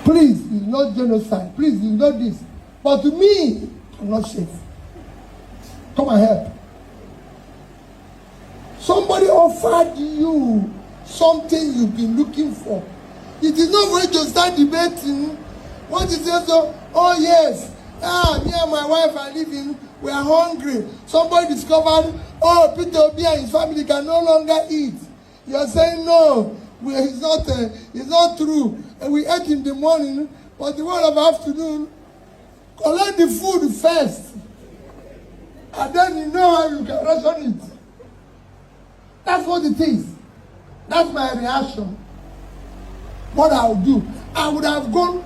Please, it's not genocide. Please, it's not this. But to me, I'm not safe. Come and help. Somebody offered you something you've been looking for. It is not going to start debating. What is it? Oh yes, me and my wife are living. We are hungry. Somebody discovered, oh, Peter Obi and his family can no longer eat. You are saying no. It's not true. And we ate in the morning, but the one of afternoon, collect the food first. And then you know how you can ration it. That's what it is. That's my reaction. What I would do, I would have gone,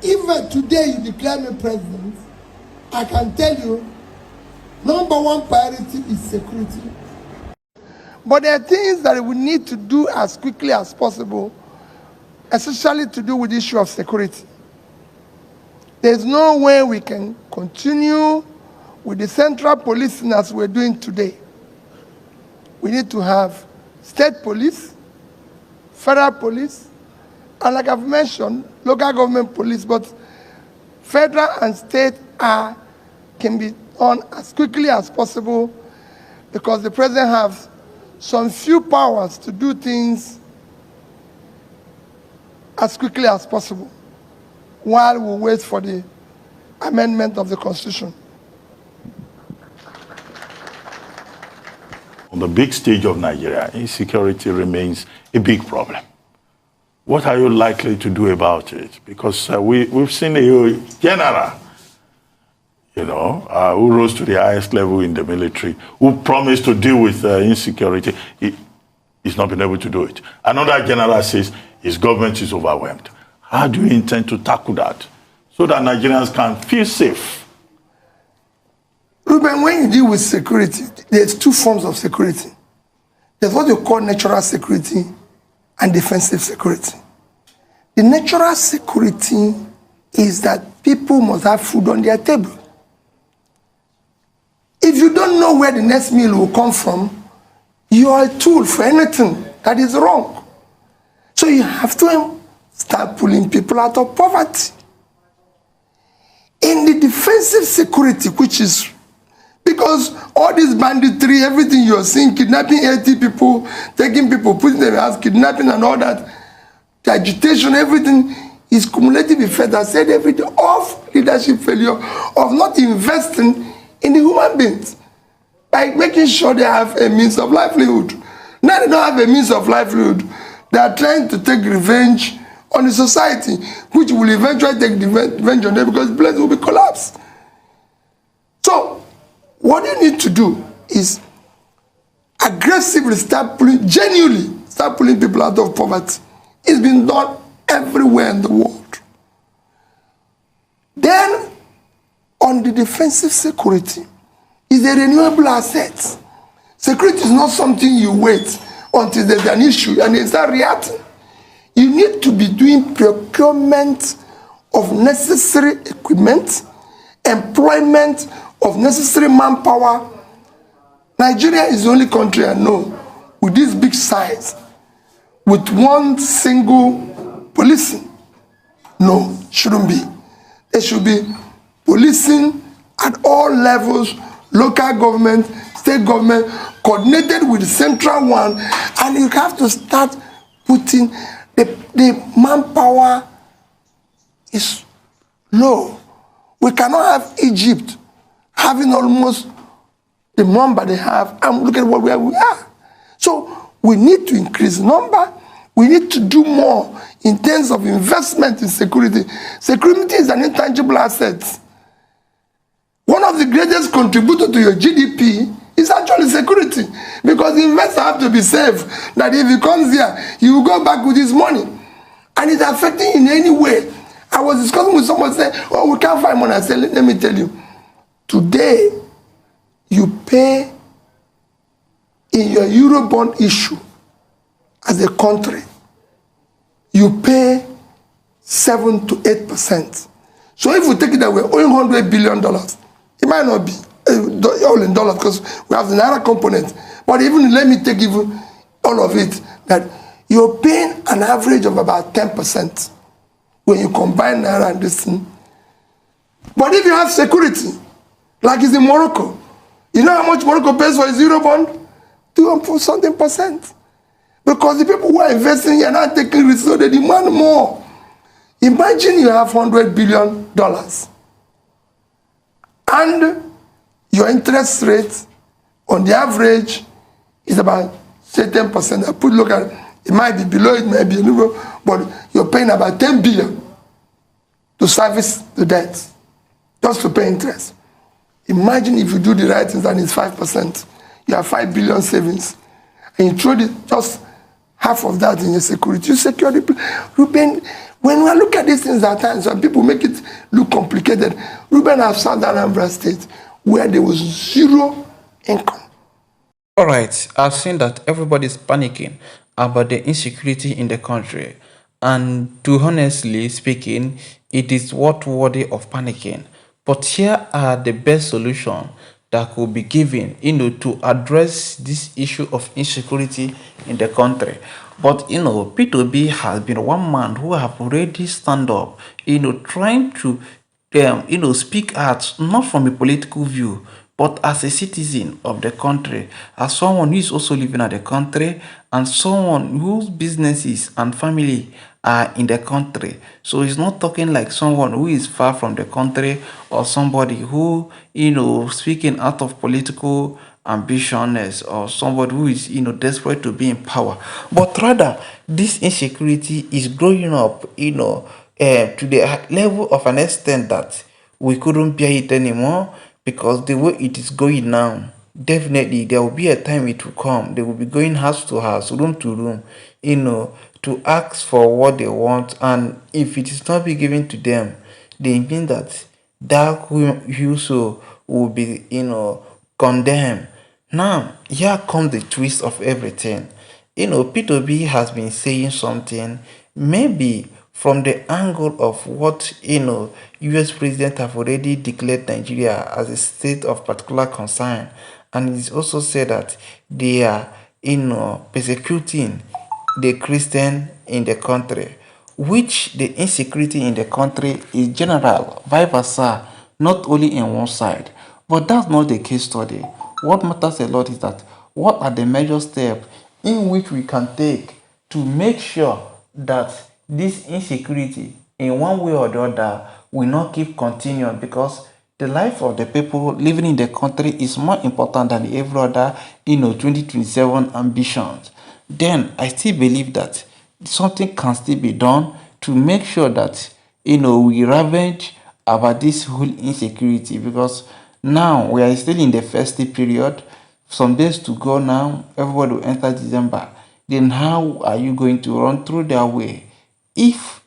even today you declare me president, I can tell you, number one priority is security. But there are things that we need to do as quickly as possible, especially to do with the issue of security. There's no way we can continue with the central policing as we're doing today. We need to have state police, federal police, and like I've mentioned, local government police, but federal and state can be done as quickly as possible because the president has some few powers to do things as quickly as possible while we wait for the amendment of the Constitution. On the big stage of Nigeria, insecurity remains a big problem. What are you likely to do about it? Because we've seen a general, who rose to the highest level in the military, who promised to deal with insecurity. He's not been able to do it. Another general says his government is overwhelmed. How do you intend to tackle that so that Nigerians can feel safe? Ruben, when you deal with security, there's two forms of security. There's what you call natural security and defensive security. The natural security is that people must have food on their table. If you don't know where the next meal will come from, you are a tool for anything that is wrong. So you have to start pulling people out of poverty. In the defensive security, which is because all this banditry, everything you're seeing, kidnapping 80 people, taking people, putting them in house, kidnapping and all that, the agitation, everything is cumulative effect. I said everything of leadership failure, of not investing in the human beings by making sure they have a means of livelihood. Now they don't have a means of livelihood. They are trying to take revenge on the society, which will eventually take revenge on them because the place will be collapsed. So, what you need to do is aggressively genuinely start pulling people out of poverty. It's been done everywhere in the world. Then, on the defensive security, is a renewable asset. Security is not something you wait until there's an issue and they start reacting. You need to be doing procurement of necessary equipment, employment of necessary manpower. Nigeria is the only country I know with this big size, with one single policing. No, shouldn't be. There should be policing at all levels, local government, state government, coordinated with the central one, and you have to start putting the manpower is low. We cannot have Egypt having almost the number they have, and look at where we are. So we need to increase number. We need to do more in terms of investment in security. Security is an intangible asset. One of the greatest contributors to your GDP is actually security, because the investor have to be safe that if he comes here, he will go back with his money. And it's affecting in any way. I was discussing with someone saying, oh, we can't find money. I said, let me tell you, today, you pay in your Eurobond issue as a country, you pay 7 to 8%. So if we take it that we're owing $100 billion, it might not be all in dollars because we have the Naira component. But even let me take even all of it, that you're paying an average of about 10%. when you combine naira and this thing. But if you have security, like it's in Morocco, you know how much Morocco pays for a zero bond? 2% because the people who are investing here are not taking risks, so they demand more. Imagine you have $100 billion and your interest rate on the average is about say 10%. I put look at it might be below, it might be a little, but you're paying about 10 billion to service the debt, just to pay interest. Imagine if you do the right things and it's 5%. You have 5 billion savings, and you throw just half of that in your security. You secure the Ruben. When we look at these things at times, when people make it look complicated, Ruben have Southern Anambra State where there was zero income. All right, I've seen that everybody's panicking about the insecurity in the country, and to honestly speaking, it is worthy of panicking. But here are the best solutions that could be given, to address this issue of insecurity in the country. But P2B has been one man who have already stand up, trying to speak out not from a political view, but as a citizen of the country, as someone who is also living at the country, and someone whose businesses and family are in the country. So he's not talking like someone who is far from the country, or somebody who, speaking out of political ambitions, or somebody who is, desperate to be in power. But rather, this insecurity is growing up, to the level of an extent that we couldn't bear it anymore, because the way it is going now, definitely there will be a time it will come. They will be going house to house, room to room, to ask for what they want, and if it is not be given to them, they mean that who so will be, condemned. Now, here comes the twist of everything. P2B has been saying something, maybe from the angle of what US president have already declared Nigeria as a state of particular concern, and he's also said that they are persecuting the Christian in the country, which the insecurity in the country is general, vice versa, not only in one side. But that's not the case study. What matters a lot is that what are the major steps in which we can take to make sure that this insecurity, in one way or the other, will not keep continuing, because the life of the people living in the country is more important than every other 2027 ambitions. Then I still believe that something can still be done to make sure that we ravage about this whole insecurity, because now we are still in the festive period. Some days to go now, everybody will enter December. Then how are you going to run through their way if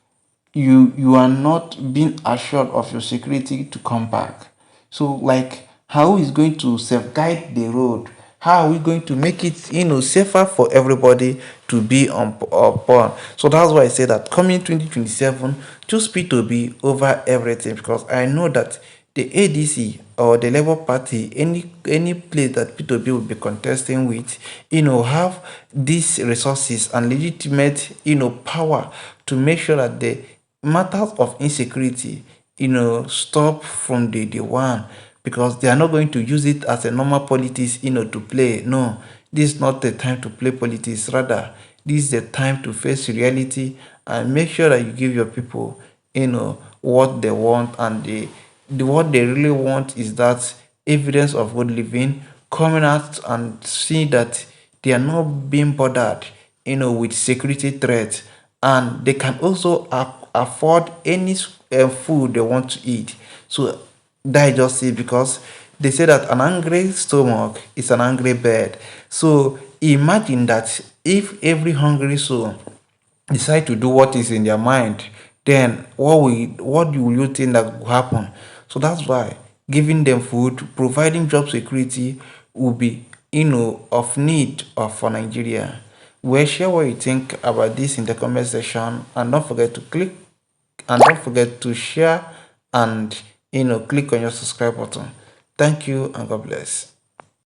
you are not being assured of your security to come back? So, like, how is going to safeguard the road? How are we going to make it safer for everybody to be upon? So that's why I say that coming 2027, choose P2B over everything, because I know that the ADC or the Labour Party, any place that P2B will be contesting with, have these resources and legitimate power to make sure that the matters of insecurity stop from the day one, because they are not going to use it as a normal politics to play. No, this is not the time to play politics. Rather, this is the time to face reality and make sure that you give your people what they want, and what they really want is that evidence of good living, coming out and seeing that they are not being bothered with security threats, and they can also afford any food they want to eat. So that I just say, because they say that an angry stomach is an angry bird. So imagine that if every hungry soul decide to do what is in their mind, then what will you think that will happen? So that's why giving them food, providing job security will be of need for Nigeria. Well, share what you think about this in the comment section, and don't forget to share, and click on your subscribe button. Thank you and God bless.